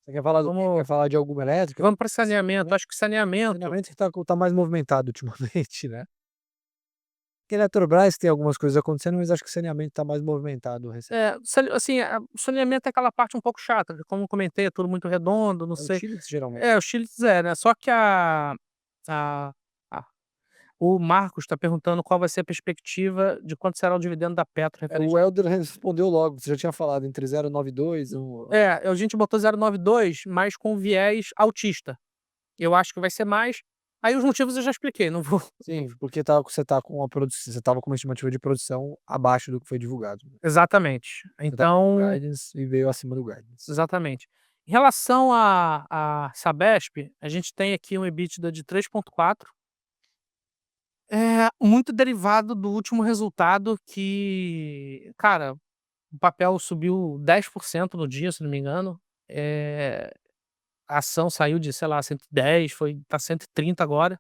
Você quer falar do quê? Quer Vamos falar de alguma elétrica? vamos para saneamento. Acho que saneamento Saneamento que tá mais movimentado ultimamente, né. Porque a Eletrobras tem algumas coisas acontecendo, mas acho que o saneamento tá mais movimentado assim, o saneamento é aquela parte um pouco chata, que como eu comentei, é tudo muito redondo, não é o sei. Chile geralmente. É, o Chile é, né, só que a a o Marcos está perguntando qual vai ser a perspectiva de quanto será o dividendo da Petro referente. O Helder respondeu logo, você já tinha falado entre 0,92 A gente botou 0,92, mas com viés altista. Eu acho que vai ser mais. Aí os motivos eu já expliquei, não vou. sim, porque você estava com uma estimativa de produção abaixo do que foi divulgado. Exatamente. Você estava com Então, guidance e veio acima do guidance. exatamente. Em relação à Sabesp, a gente tem aqui um EBITDA de 3,4, muito derivado do último resultado que, cara, o papel subiu 10% no dia, se não me engano. Eh, a ação saiu de, sei lá, 110, tá 130 agora,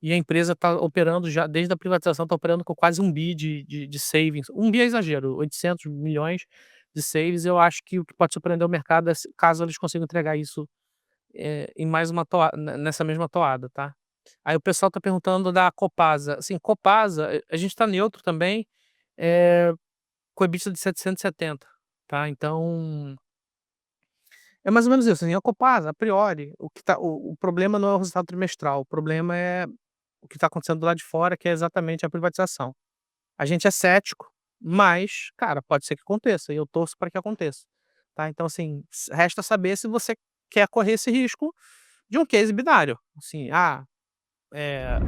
e a empresa está operando já desde a privatização, está operando com quase 1 bi de savings. 1 bi é exagero, 800 milhões de savings. Eu acho que o que pode surpreender o mercado é se caso eles consigam entregar isso, em mais uma nessa mesma toada, tá. Aí o pessoal está perguntando da Copasa. Assim, Copasa, a gente está neutro também, eh, com EBITDA de 770, tá. Então, é mais ou menos isso, assim, a Copasa, a priori, o problema não é o resultado trimestral, o problema é o que está acontecendo do lado de fora, que é exatamente a privatização. A gente é cético, mas, cara, pode ser que aconteça e eu torço para que aconteça, tá. Então, assim, resta saber se você quer correr esse risco de um case binário, assim, eh,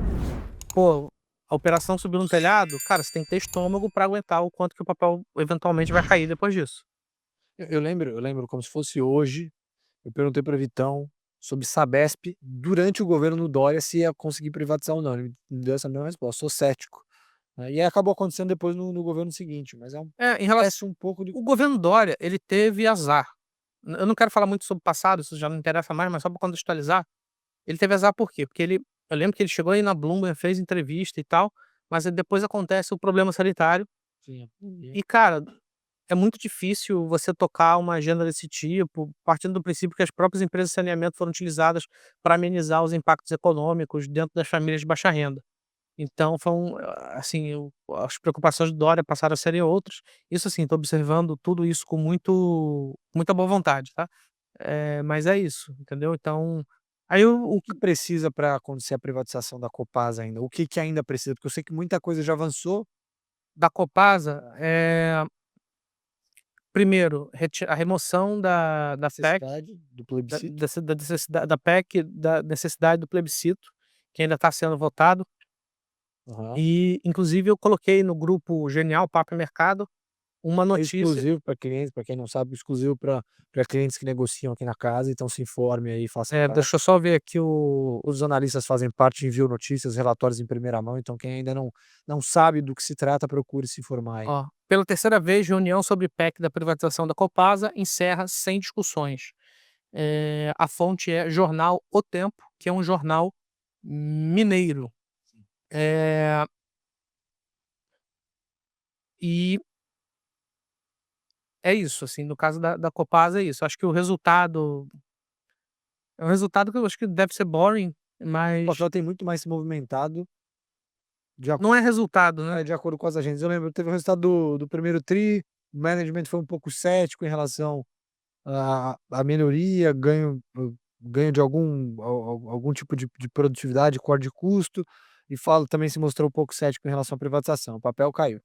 pô, a operação subiu no telhado, cara, você tem que ter estômago para aguentar o quanto que o papel eventualmente vai cair depois disso. Eu lembro como se fosse hoje, eu perguntei para o Vitão sobre Sabesp durante o governo Dória se ia conseguir privatizar ou não, ele me deu essa mesma resposta, sou cético, né, e aí acabou acontecendo depois no governo seguinte, mas Em relação parece um pouco de o governo Dória, ele teve azar. Eu não quero falar muito sobre o passado, isso já não interessa mais, mas só para contextualizar, ele teve azar por quê? Porque eu lembro que ele chegou aí na Bloomberg, fez entrevista e tal, mas aí depois acontece o problema sanitário sim, e, cara, é muito difícil você tocar uma agenda desse tipo, partindo do princípio que as próprias empresas de saneamento foram utilizadas para amenizar os impactos econômicos dentro das famílias de baixa renda. Então assim, as preocupações do Dória passaram a serem outras. Isso assim, estou observando tudo isso com muita boa vontade, tá. Mas é isso, entendeu. Então, aí o que precisa para acontecer a privatização da Copasa ainda? O que que ainda precisa? Porque eu sei que muita coisa já avançou, da Copasa, primeiro, a remoção da PEC, necessidade do plebiscito. da necessidade da PEC, da necessidade do plebiscito, que ainda está sendo votado. Aham. E, inclusive, eu coloquei no grupo Genial Papo e Mercado uma É notícia. exclusivo para clientes, para quem não sabe, exclusivo para clientes que negociam aqui na casa, então se informe aí, faça parte. Deixa eu só ver aqui Os analistas fazem parte, enviam notícias, relatórios em primeira mão, então quem ainda não sabe do que se trata, procure se informar aí. pela terceira vez, reunião sobre PEC da privatização da Copasa encerra sem discussões. A fonte é jornal O Tempo, que é um jornal mineiro. Eh, e é isso, assim, no caso da Copasa é isso. Acho que o resultado é um resultado que eu acho que deve ser boring, O mas papel tem muito mais se movimentado de não é resultado, né. de acordo com as agências. Eu lembro, teve o resultado do primeiro tri, o management foi um pouco cético em relação à melhoria, ganho de algum tipo de produtividade, corte de custo, e fala também se mostrou um pouco cético em relação à privatização, o papel caiu.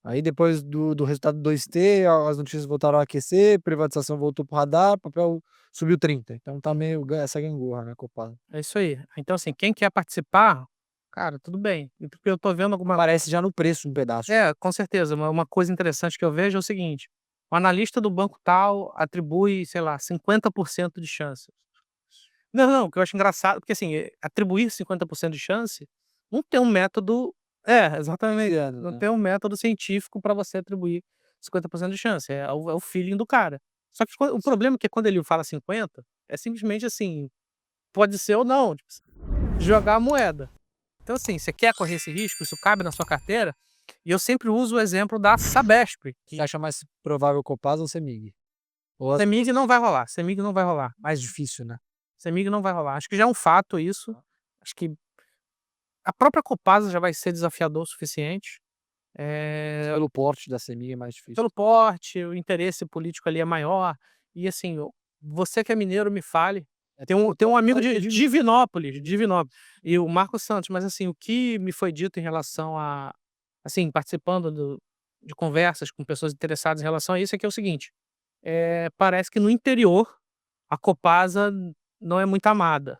Aí depois do resultado do 2T, as notícias voltaram a aquecer, privatização voltou para o radar, papel subiu 30, então tá meio essa gangorra, né, Copasa. É isso aí. Então, assim, quem quer participar, cara, tudo bem. E porque eu tô vendo alguma. Aparece já no preço um pedaço. Com certeza. Uma coisa interessante que eu vejo é o seguinte: o analista do banco tal atribui, sei lá, 50% de chance. Não, não, o que eu acho engraçado, porque assim, atribuir 50% de chance não tem um método. Exatamente. Iniciando, Não né. tem um método científico para você atribuir 50% de chance. É o feeling do cara. Só que o problema é que quando ele fala 50, é simplesmente assim, pode ser ou não, tipo, jogar a moeda. Então, assim, você quer correr esse risco, isso cabe na sua carteira, e eu sempre uso o exemplo da Sabesp, Você que acha mais provável Copasa ou Semig? Ou as CEMIG não vai rolar, CEMIG não vai rolar. mais difícil, né. CEMIG não vai rolar. Acho que já é um fato isso. Acho que a própria Copasa já vai ser desafiador o suficiente. Pelo porte da CEMIG é mais difícil. Pelo porte, o interesse político ali é maior. E assim, você que é mineiro me fale. Tem um amigo de Divinópolis, e o Marcos Santos, mas assim, o que me foi dito em relação a assim, participando de conversas com pessoas interessadas em relação a isso, é que é o seguinte, parece que no interior a Copasa não é muito amada.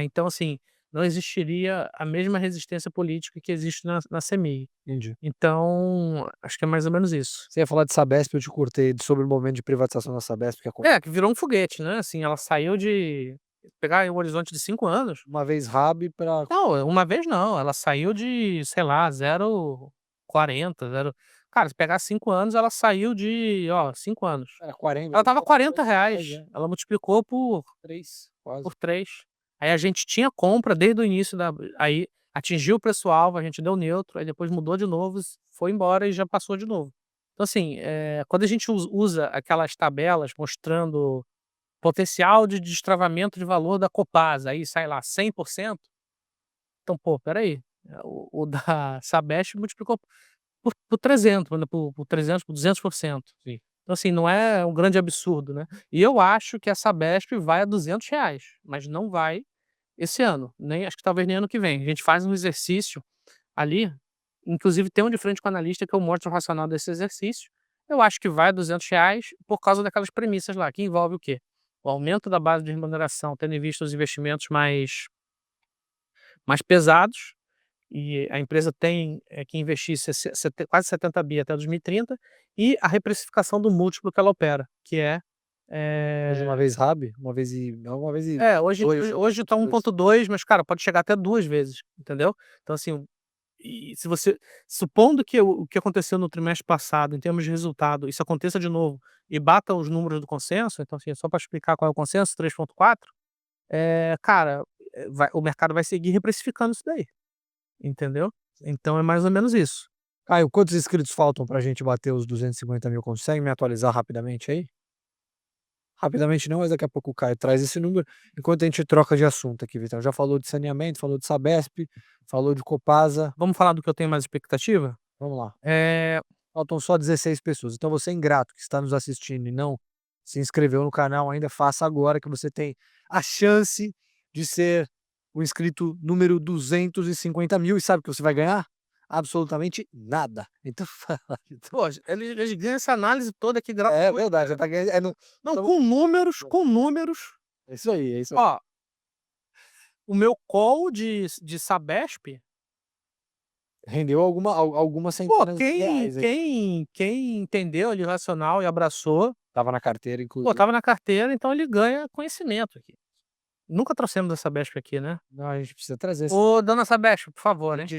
Então assim, não existiria a mesma resistência política que existe na CEMIG. Entendi. Então, acho que é mais ou menos isso. Você ia falar de Sabesp, eu te cortei, sobre o momento de privatização da Sabesp que É, que virou um foguete, né, assim, ela saiu de pegar aí um horizonte de 5 anos. uma vez RAB pra Não, uma vez não, ela saiu de, sei lá, 0,40, zero cara, se pegar 5 anos, ela saiu de, ó, 5 anos. era 40, Ela estava pois R$ 40, é, ela multiplicou por 3 quase. por 3. Aí a gente tinha compra desde o início da aí atingiu o preço-alvo, a gente deu neutro, aí depois mudou de novo, foi embora e já passou de novo. Então assim, quando a gente usa aquelas tabelas mostrando potencial de destravamento de valor da Copasa, aí sai lá 100%, então pô, espera aí, o da Sabesp multiplicou por 300, por 300, por 200%. Sim. Então assim, não é um grande absurdo, né. E eu acho que a Sabesp vai a R$ 200, mas não vai esse ano, nem acho que talvez nem ano que vem. A gente faz um exercício ali, inclusive tem um de frente com o analista que eu mostro o racional desse exercício. Eu acho que vai a R$ 200 por causa daquelas premissas lá, que envolve o quê? O aumento da base de remuneração, tendo em vista os investimentos mais pesados, e a empresa tem, que investir quase 70 bi até 2030, e a reprecificação do múltiplo que ela opera, que é, Hoje uma eh vez RAB, uma vez e não, uma vez e hoje 2, hoje tá 2. 1,2, mas cara, pode chegar até 2 vezes, entendeu. Então assim, e se você supondo que o que aconteceu no trimestre passado, em termos de resultado, isso aconteça de novo e bata os números do consenso, então assim, só para explicar qual é o consenso, 3,4, cara, o mercado vai seguir reprecificando isso daí, entendeu. Então é mais ou menos isso. Caio, quantos inscritos faltam pra gente bater os 250.000? Consegue me atualizar rapidamente aí? Rapidamente não, mas daqui a pouco o Caio traz esse número, enquanto a gente troca de assunto aqui, Vitão. Já falou de saneamento, falou de Sabesp, falou de Copasa, Vamos falar do que eu tenho mais expectativa? vamos lá. Eh, Faltam só 16 pessoas, então você ingrato que está nos assistindo e não se inscreveu no canal ainda, faça agora que você tem a chance de ser o inscrito número 250.000 e sabe o que você vai ganhar? Absolutamente nada. Então fala, Vitão. pô, eles ganham essa análise toda aqui É gratuita. verdade, já tá ganhando no Não, então com números, é isso aí, é isso aí. ó, o meu call de Sabesp, Rendeu algumas pô, centenas de quem reais aí. quem quem entendeu ali o racional e abraçou, Estava na carteira pô, inclusive. estava na carteira, então ele ganha conhecimento aqui. Nunca trouxemos a Sabesp aqui, né. Não, a gente precisa trazer esse Ô, dona Sabesp, por a favor, hein. gente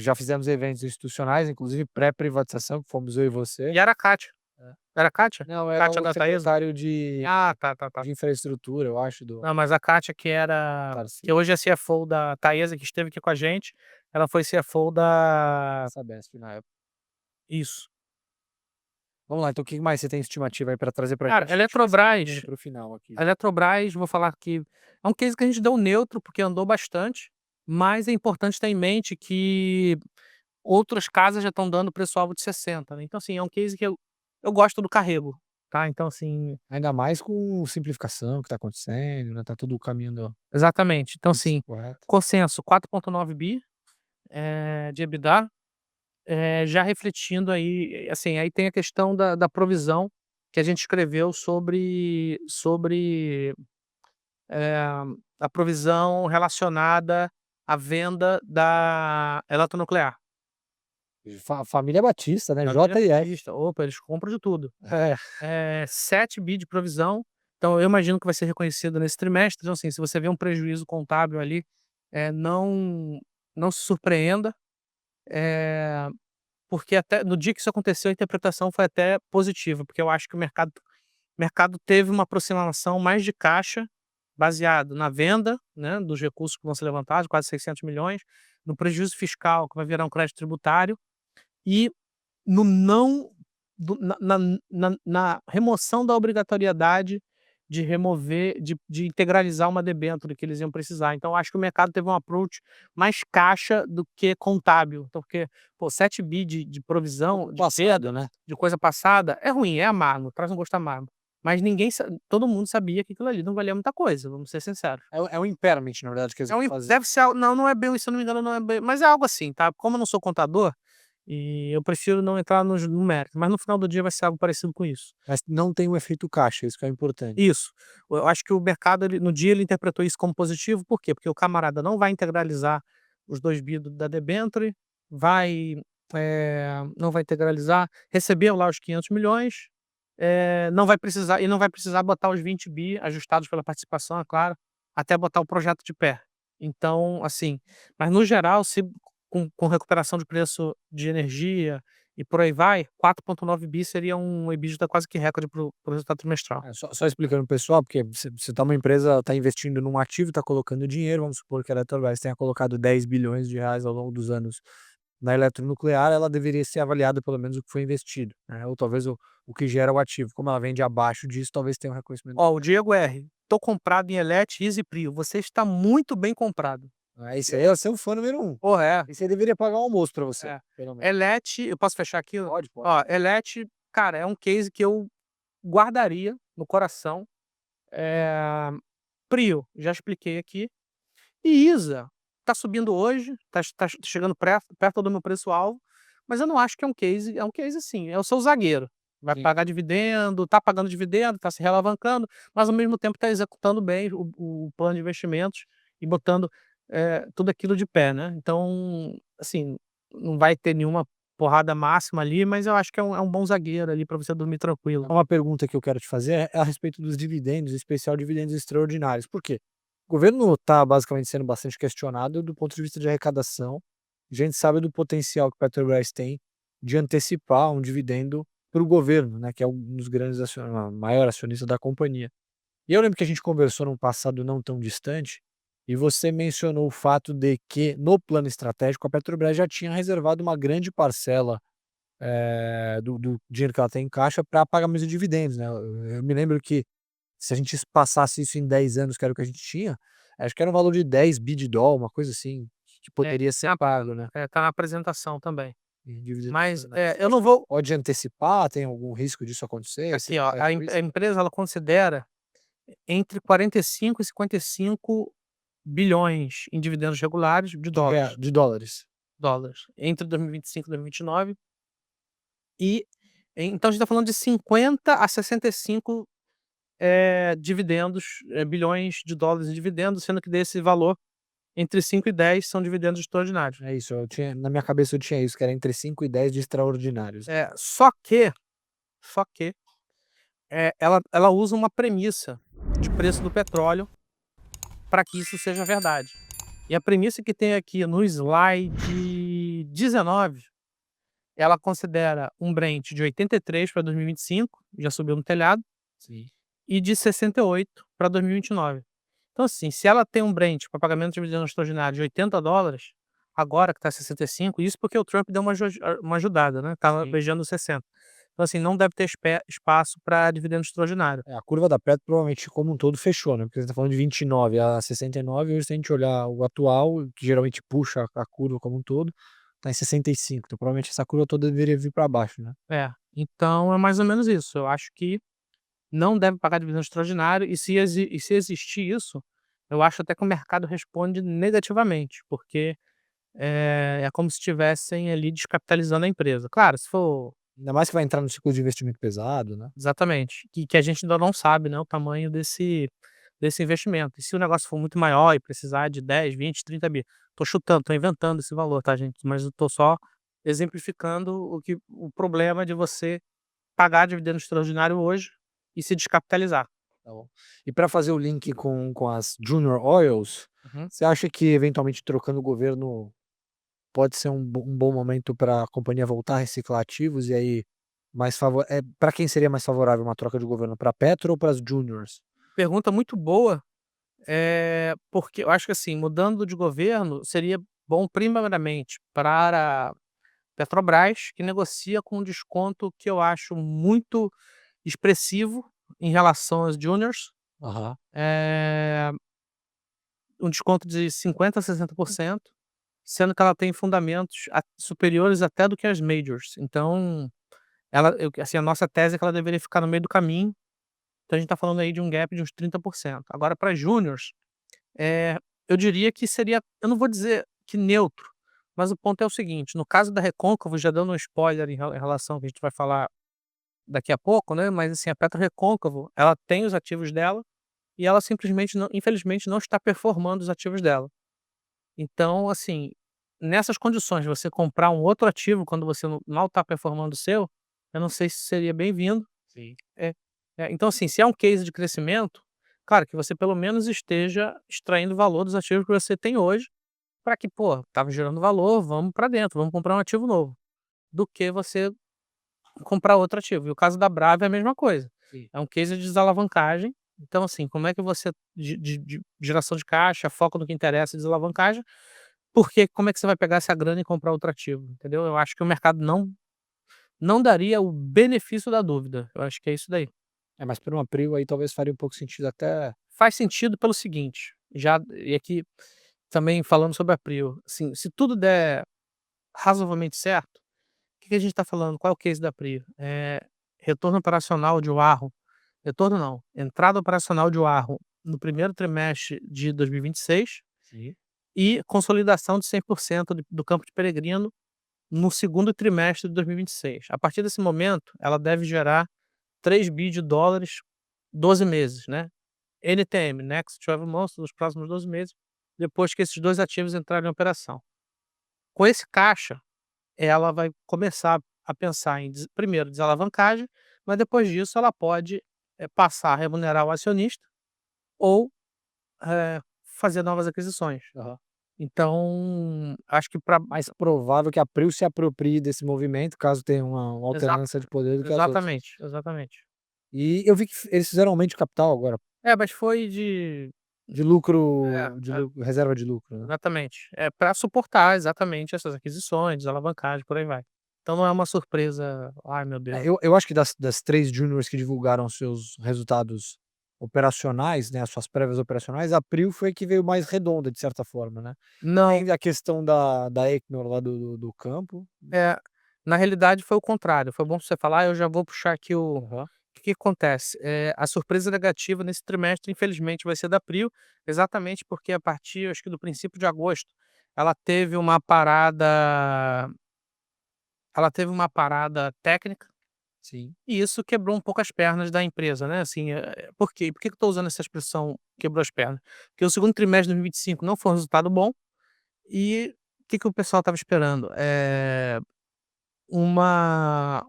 já fizemos eventos institucionais, inclusive pré-privatização, que fomos eu e você. E era a Kátia. É. Era a Kátia? Não, era Kátia o da Taesa? secretário de Ah, tá, tá, tá. de infraestrutura, eu acho, do Não, mas a Kátia que Tarcísio, hoje é CFO da Taesa, que esteve aqui com a gente, ela foi CFO da da Sabesp na época. isso. Vamos lá, então o que mais você tem estimativa aí pra trazer pra Cara, gente? A gente vai se Eletrobras encaminhando para o final aqui. a Eletrobras, vou falar que é um case que a gente deu neutro, porque andou bastante, mas é importante ter em mente que outras casas já estão dando preço-alvo de 60, né. Então, assim, é um case que eu gosto do carrego, tá. Então, assim Ainda mais com simplificação que tá acontecendo, né, tá tudo caminhando exatamente. Então, assim, correto. consenso 4,9 bi, de EBITDA, já refletindo aí, assim, aí tem a questão da provisão que a gente escreveu sobre eh, a provisão relacionada à venda da eletronuclear. Família Batista, né, Família JF. Batista, opa, eles compram de tudo. É, 7 bi de provisão, então eu imagino que vai ser reconhecido nesse trimestre. Então, assim, se você vê um prejuízo contábil ali, não se surpreenda, eh, porque até no dia que isso aconteceu, a interpretação foi até positiva, porque eu acho que o mercado teve uma aproximação mais de caixa, baseado na venda, né, dos recursos que vão ser levantados, quase 600 milhões, no prejuízo fiscal, que vai virar um crédito tributário, e no não na remoção da obrigatoriedade de remover, de integralizar uma debênture que eles iam precisar. Então acho que o mercado teve um approach mais caixa do que contábil. Então porque, pô, 7 bi de provisão, de perda, Passado, né. de coisa passada, é ruim, é amargo, traz um gosto amargo. Mas ninguém sa todo mundo sabia que aquilo ali não valia muita coisa, vamos ser sinceros. É um impairment, na verdade, que eles É vão um im fazer. deve ser algo, não, não é bem, se eu não me engano, não é bem, mas é algo assim, tá. Como eu não sou contador, e eu prefiro não entrar no mérito, mas no final do dia vai ser algo parecido com isso. Mas não tem o efeito caixa, isso que é importante. Isso. Eu acho que o mercado, ele no dia, ele interpretou isso como positivo, por quê? Porque o camarada não vai integralizar os 2 bi da debênture, vai, não vai integralizar, recebeu lá os 500 milhões, não vai precisar botar os 20 bi ajustados pela participação, é claro, até botar o projeto de pé. Então, assim, mas no geral, se com recuperação de preço de energia e por aí vai, 4,9 bi seria um EBITDA quase que recorde para o resultado trimestral. Só explicando para o pessoal, porque você tá uma empresa, tá investindo num ativo, tá colocando dinheiro, vamos supor que a Eletrobras tenha colocado 10 bilhões de reais ao longo dos anos na eletronuclear, ela deveria ser avaliada pelo menos o que foi investido, né, ou talvez o que gera o ativo. Como ela vende abaixo disso, talvez tenha um reconhecimento. Ó, o Diego R: "Tô comprado em Elet, Easy Prio". Você está muito bem comprado. Esse aí é o seu fã número 1. Porra, é. Esse aí deveria pagar um almoço pra você, É. pelo menos. Elet, eu posso fechar aqui? Pode, pode. Ó, Elet, cara, é um case que eu guardaria no coração. Prio, já expliquei aqui. E ISA, tá subindo hoje, tá chegando perto do meu preço-alvo, mas eu não acho que é um case assim, é o seu zagueiro. Vai Sim. pagar dividendo, tá pagando dividendo, tá se realavancando, mas ao mesmo tempo tá executando bem o plano de investimentos e botando, tudo aquilo de pé, né. Então, assim, não vai ter nenhuma porrada máxima ali, mas eu acho que é um bom zagueiro ali pra você dormir tranquilo. Uma pergunta que eu quero te fazer é a respeito dos dividendos, em especial dividendos extraordinários. Por quê? O governo está basicamente sendo bastante questionado do ponto de vista de arrecadação. A gente sabe do potencial que a Petrobras tem de antecipar um dividendo para o governo, né, que é um dos grandes maior acionista da companhia. E eu lembro que a gente conversou num passado não tão distante, e você mencionou o fato de que, no plano estratégico, a Petrobras já tinha reservado uma grande parcela do dinheiro que ela tem em caixa para pagamento de dividendos, né. Eu me lembro que se a gente passasse isso em 10 anos, que era o que a gente tinha, acho que era um valor de 10 bi, uma coisa assim, que É, poderia ser pago, né, tá na apresentação também. em dividendos Mas, extraordinários. Você eu acha não que vou, pode antecipar? Tem algum risco disso acontecer? Você aqui ó, corre esse a risco? empresa, ela considera entre 45 e 55 bilhões em dividendos regulares de dólares, De dólares. entre 2025 e 2029. E então a gente está falando de 50 a 65, dividendos, bilhões de dólares em dividendos, sendo que desse valor, entre 5 e 10 são dividendos extraordinários. É isso, eu tinha na minha cabeça eu tinha isso, que era entre 5 e 10 de extraordinários. Só que, ela usa uma premissa de preço do petróleo para que isso seja verdade. E a premissa que tem aqui no slide 19, ela considera um Brent de 83 para 2025, já subiu no telhado, Sim. e de 68 para 2029. Então, assim, se ela tem um Brent para pagamento de dividendos extraordinário de $80, agora que está 65, isso porque o Trump deu uma ajudada, né, estava Sim. beijando os 60. Então, assim, não deve ter espaço para dividendo extraordinário. A curva da Petro provavelmente como um todo fechou, né, porque você tá falando de 29 a 69, hoje se a gente olhar o atual, que geralmente puxa a curva como um todo, tá em 65, então provavelmente essa curva toda deveria vir para baixo, né. Então é mais ou menos isso. Eu acho que não deve pagar dividendo extraordinário, e se existir isso, eu acho até que o mercado responde negativamente, porque, é como se estivessem ali descapitalizando a empresa. Claro, se for, Ainda mais que vai entrar no ciclo de investimento pesado, né. exatamente, que a gente ainda não sabe, né, o tamanho desse investimento. E se o negócio for muito maior e precisar de 10, 20, 30 bi, tô chutando, tô inventando esse valor, tá, gente, mas eu tô só exemplificando o problema de você pagar dividendo extraordinário hoje e se descapitalizar. Tá bom. E para fazer o link com as Junior Oils, Uhum. você acha que eventualmente trocando o governo pode ser um bom momento para a companhia voltar a reciclar ativos e aí para quem seria mais favorável uma troca de governo, pra Petro ou para as Juniors? Pergunta muito boa, porque eu acho que, assim, mudando de governo seria bom primeiramente Petrobras, que negocia com um desconto que eu acho muito expressivo em relação aos juniors, Aham. eh, um desconto de 50 a 60%, sendo que ela tem fundamentos superiores até do que as majors. Então, assim, a nossa tese é que ela deveria ficar no meio do caminho, então a gente está falando aí de um gap de uns 30%. Agora para júniors, eu diria que seria, eu não vou dizer que neutro, mas o ponto é o seguinte, no caso da Recôncavo, já dando um spoiler em relação ao que a gente vai falar daqui a pouco, né, mas assim, a PetroRecôncavo, ela tem os ativos dela, e ela simplesmente não, infelizmente, não está performando os ativos dela. Então, assim, nessas condições de você comprar um outro ativo quando você mal está performando o seu, eu não sei se seria bem-vindo. Sim. É, então, assim, se é um case de crescimento, claro que você pelo menos esteja extraindo valor dos ativos que você tem hoje, para que, pô, estava gerando valor, vamos para dentro, vamos comprar um ativo novo, do que você comprar outro ativo. E o caso da Brava é a mesma coisa. Sim. É um case de desalavancagem. Então, assim, como é que você de geração de caixa, foca no que interessa, desalavancagem, porque como é que você vai pegar essa grana e comprar outro ativo, entendeu? Eu acho que o mercado não daria o benefício da dúvida. Eu acho que é isso daí. É, mas para uma Prio aí talvez faria um pouco sentido até. Faz sentido pelo seguinte, já e aqui também falando sobre a Prio, assim, se tudo der razoavelmente certo, o que que a gente está falando? Qual é o case da Prio? Retorno operacional de Wahoo, retorno não, entrada operacional de Wahoo no primeiro trimestre de 2026 Sim. e consolidação de 100% do Campo de Peregrino no segundo trimestre de 2026. A partir desse momento, ela deve gerar 3 bi de dólares, 12 meses, né. NTM, Next 12 Months, nos próximos 12 meses, depois que esses 2 ativos entrarem em operação. Com esse caixa, ela vai começar a pensar em primeiro desalavancagem, mas depois disso ela pode, passar a remunerar o acionista ou, fazer novas aquisições. Aham. Então, acho que para Mais provável que a Prio se aproprie desse movimento, caso tenha uma exato, alternância de poder do que as outras. exatamente, exatamente. E eu vi que eles fizeram aumento de capital agora, É, mas foi de de é, lucro, é, reserva de lucro, né. exatamente. É para suportar exatamente essas aquisições, desalavancagem, por aí vai. Então não é uma surpresa, ai meu É, Deus. eu acho que das 3 juniors que divulgaram seus resultados operacionais, né, as suas prévias operacionais, a Prio foi a que veio mais redonda de certa forma, né. Não, Tem a questão da Equinor lá do campo. é, na realidade foi o contrário, foi bom você falar, eu já vou puxar aqui Aham. o que que acontece, a surpresa negativa nesse trimestre infelizmente vai ser da Prio, exatamente porque a partir acho que do princípio de agosto, ela teve uma parada ela teve uma parada técnica. Sim. E isso quebrou um pouco as pernas da empresa, né, assim, por quê? Por que que eu estou usando essa expressão "quebrou as pernas"? Porque o segundo trimestre de 2025 não foi um resultado bom, e o que que o pessoal estava esperando? Uma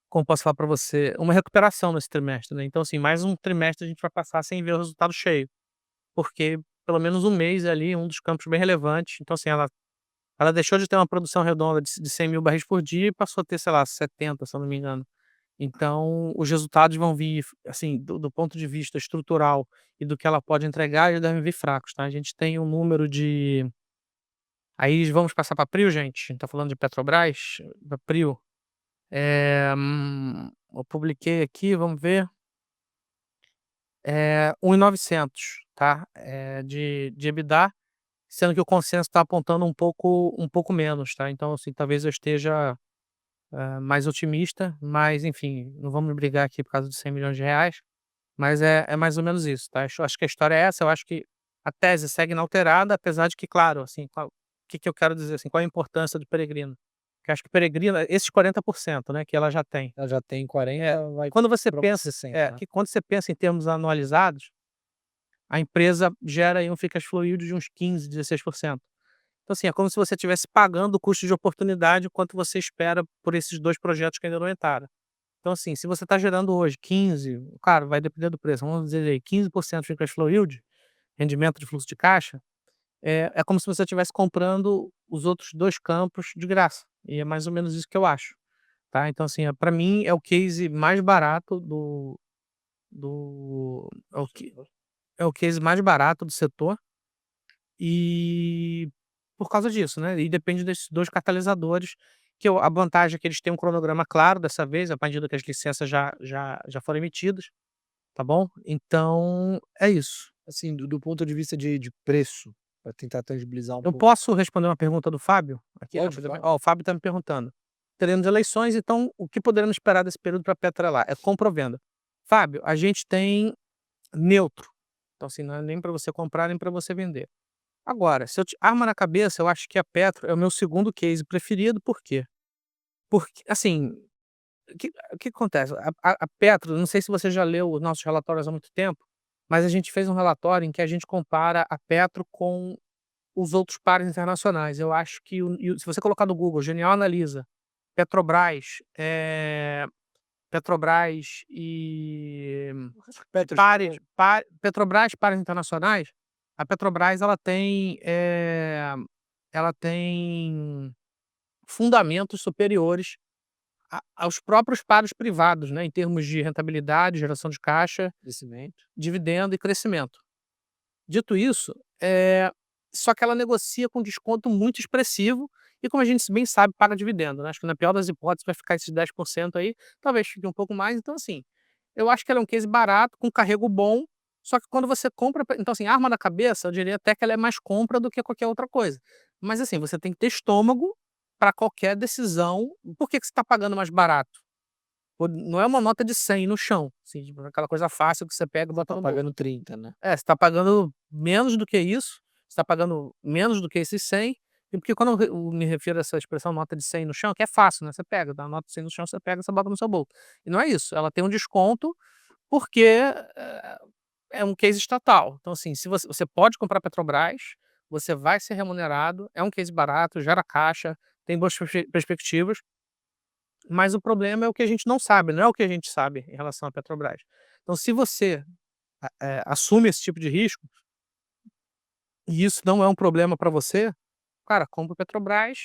como posso falar para você? Uma recuperação nesse trimestre, né, então, assim, mais um trimestre a gente vai passar sem ver o resultado cheio, porque pelo menos um mês ali, um dos campos bem relevantes, então, assim, ela deixou de ter uma produção redonda de 100.000 barris por dia e passou a ter, sei lá, 70, se eu não me engano. Então, os resultados vão vir, assim, do ponto de vista estrutural e do que ela pode entregar, eles devem vir fracos, tá. A gente tem um número de aí vamos passar para Prio, gente? A gente tá falando de Petrobras, da Prio. Eu publiquei aqui, vamos ver, 1.900, tá, de EBITDA, sendo que o consenso está apontando um pouco menos, tá. Então, assim, talvez eu esteja, mais otimista, mas enfim, não vamos brigar aqui por causa de R$ 100 milhões. Mas é mais ou menos isso, tá. Acho que a história é essa, eu acho que a tese segue inalterada, apesar de que, claro, assim, o que que eu quero dizer, assim, qual a importância do Peregrino? Que eu acho que o Peregrino esses 40%, né, que ela já tem. Ela já tem É, 40, vai quando você para pensa 60, né. que quando você pensa em termos anualizados, a empresa gera aí um free cash flow yield de uns 15, 16%. Então, assim, é como se você estivesse pagando o custo de oportunidade quanto você espera por esses 2 projetos que ainda não entraram. Então, assim, se você está gerando hoje 15, claro, vai depender do preço, vamos dizer aí 15% de cash flow yield, rendimento de fluxo de caixa, é como se você estivesse comprando os outros 2 campos de graça, e é mais ou menos isso que eu acho, tá. Então, assim, para mim é o case mais barato do é o que é o case mais barato do setor, e por causa disso, né, e depende desses 2 catalisadores, a vantagem é que eles têm um cronograma claro dessa vez, a partir que as licenças já foram emitidas, tá bom? Então, é isso. Assim, do ponto de vista de preço, para tentar tangibilizar um Eu pouco. posso responder uma pergunta do Fábio? Aqui Pode, rapidamente. claro. Ó, o Fábio está me perguntando: "Teremos eleições, então o que poderemos esperar desse período para Petro é compra ou venda?". Fábio, a gente tem neutro, então assim, não é nem para você comprar, nem para você vender. Agora, se eu te arma na cabeça, eu acho que a Petro é o meu segundo case preferido, por quê? Porque, assim, o que acontece? A Petro, não sei se você já leu os nossos relatórios há muito tempo, mas a gente fez um relatório em que a gente compara a Petro com os outros pares internacionais. Eu acho que se você colocar no Google, Genial analisa Petrobras, Petrobras e Petros, Petrobras, pares internacionais, a Petrobras ela tem fundamentos superiores aos próprios pares privados, né, em termos de rentabilidade, geração de caixa, crescimento. dividendo e crescimento. Dito isso, só que ela negocia com desconto muito expressivo e, como a gente bem sabe, paga dividendo, né. Acho que na pior das hipóteses vai ficar esses 10% aí, talvez fique um pouco mais. Então, assim, eu acho que ela é um case barato, com carrego bom, só que quando você compra então, assim, arma na cabeça, eu diria até que ela é mais compra do que qualquer outra coisa. Mas, assim, você tem que ter estômago para qualquer decisão. Por que que você está pagando mais barato? Pô, não é uma nota de 100 no chão, assim, tipo, aquela coisa fácil que você pega e bota Tá no bolso. pagando 30, né. Você tá pagando menos do que isso, você tá pagando menos do que esses 100, e porque quando eu me refiro a essa expressão nota de 100 no chão, que é fácil, né, você pega, dá uma nota de 100 no chão, você pega, você bota no seu bolso. E não é isso, ela tem um desconto, porque, é um case estatal. Então, assim, se você pode comprar Petrobras, você vai ser remunerado, é um case barato, gera caixa, tem boas perspectivas, mas o problema é o que a gente não sabe, não é o que a gente sabe em relação à Petrobras. Então, se você, assume esse tipo de risco, e isso não é um problema para você, cara, compra o Petrobras,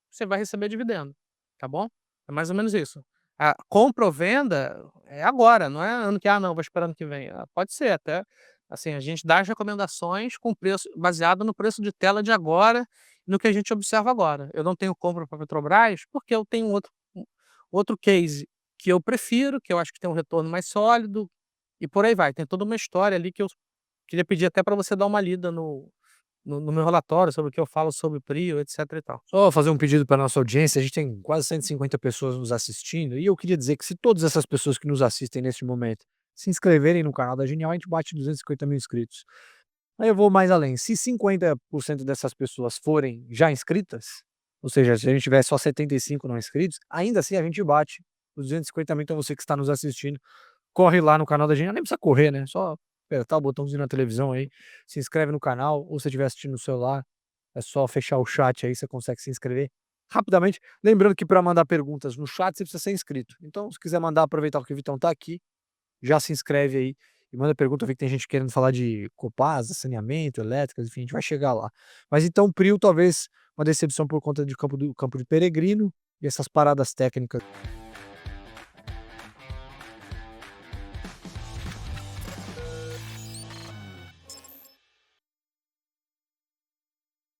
você vai receber dividendo, tá bom? É mais ou menos isso. A compra ou venda é agora, não é ano que: "Ah, não, vou esperar ano que vem". Pode ser até, assim, a gente dá as recomendações com preço baseado no preço de tela de agora, no que a gente observa agora. Eu não tenho compra para Petrobras, porque eu tenho outro case que eu prefiro, que eu acho que tem um retorno mais sólido, e por aí vai. Tem toda uma história ali que eu queria pedir até para você dar uma lida no meu relatório sobre o que eu falo sobre PRIO, etc e tal. Só fazer um pedido para nossa audiência, a gente tem quase 150 pessoas nos assistindo, e eu queria dizer que se todas essas pessoas que nos assistem neste momento se inscreverem no canal da Genial, a gente bate 250.000 inscritos. Aí eu vou mais além, se 50% dessas pessoas forem já inscritas, ou seja, se a gente tiver só 75 não inscritos, ainda assim a gente bate os 250.000. Então você que está nos assistindo, corre lá no canal da Genial, nem precisa correr, né, só apertar o botãozinho na televisão aí, se inscreve no canal, ou se estiver assistindo no celular, é só fechar o chat aí, você consegue se inscrever rapidamente. Lembrando que para mandar perguntas no chat você precisa ser inscrito. Então, se quiser mandar, aproveitar que o Vitão tá aqui, já se inscreve aí e manda pergunta. Eu vi que tem gente querendo falar de Copasa, saneamento, elétricas, enfim, a gente vai chegar lá. Mas então, Prio, talvez uma decepção por conta de campo de Peregrino e essas paradas técnicas.